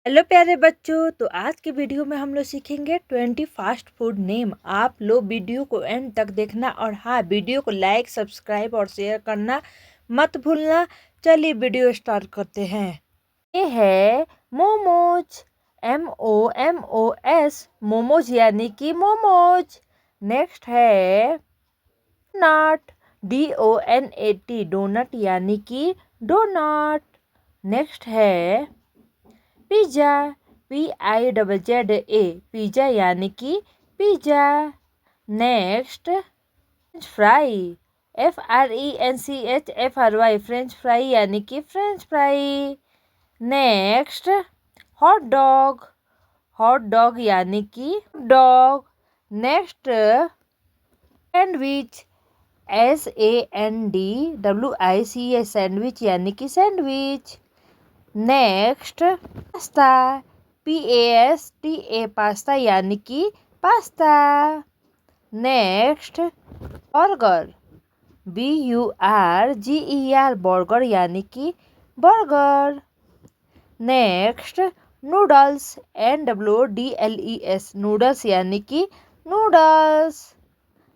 Hello प्यारे बच्चों। तो आज के वीडियो में हम लोग सीखेंगे 20 फास्ट फूड नेम। आप लोग वीडियो को एंड तक देखना और हाँ, वीडियो को लाइक सब्सक्राइब और शेयर करना मत भूलना। चलिए वीडियो स्टार्ट करते हैं। ये है मोमोज, MOMOS, मोमोज यानी कि मोमोज। नेक्स्ट है डोनट, DONAT, डोनट यानी कि डोनट। नेक्स्ट है पिज़्ज़ा, PIZZA, पिज़्ज़ा यानी कि pizza. Next French fry, FRENCHFRY, French fry यानी कि French fry. Next hot dog, hot dog यानी कि dog. Next sandwich, SANDWIC, sandwich यानी कि sandwich. Next pasta, PASTA, pasta यानी कि pasta. Next burger, BURGER, burger यानी कि burger. Next noodles, NOODLES, noodles यानी कि noodles.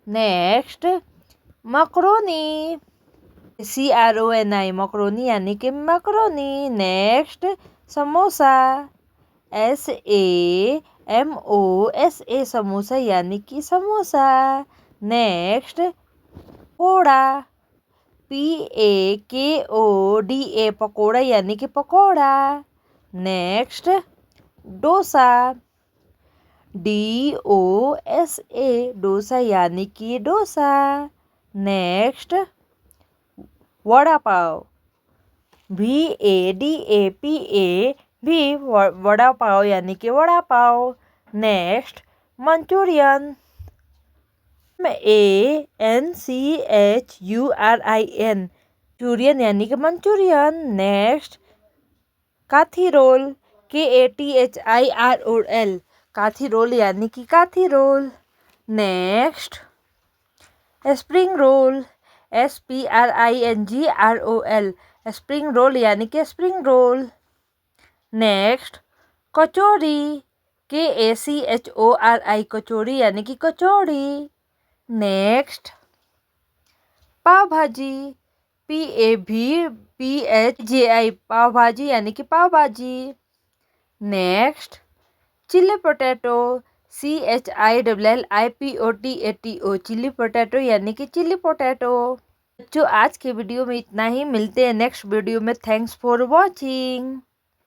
Next macaroni, CRONI, macaroni यानी कि macaroni. Next samosa, SAMOSA, samosa यानी कि समोसा। नेक्स्ट पकोड़ा, PAKODA, पकोड़ा यानी कि पकोड़ा। नेक्स्ट डोसा, DOSA, डोसा यानी कि डोसा। नेक्स्ट वड़ा पाव, VADAPAV, वड़ा पाव यानी कि vada pav. Next Manchurian, MANCHURIN, Manchurian यानी कि Manchurian. Next kathi roll, KATHIROL, kathi roll यानी कि kathi roll. Next spring roll, SPRINGROL, spring roll यानी कि spring roll. Next kachori, KACHORI, kachori यानी कि कचौड़ी। नेक्स्ट पाव भाजी, PAVPHJI, पाव भाजी यानी कि पाव भाजी। Next chilli potato, CHILLIPOTATO, chilli potato यानी कि चिल्ली पोटैटो। बच्चों, आज के वीडियो में इतना ही। मिलते हैं नेक्स्ट वीडियो में। Thanks for watching.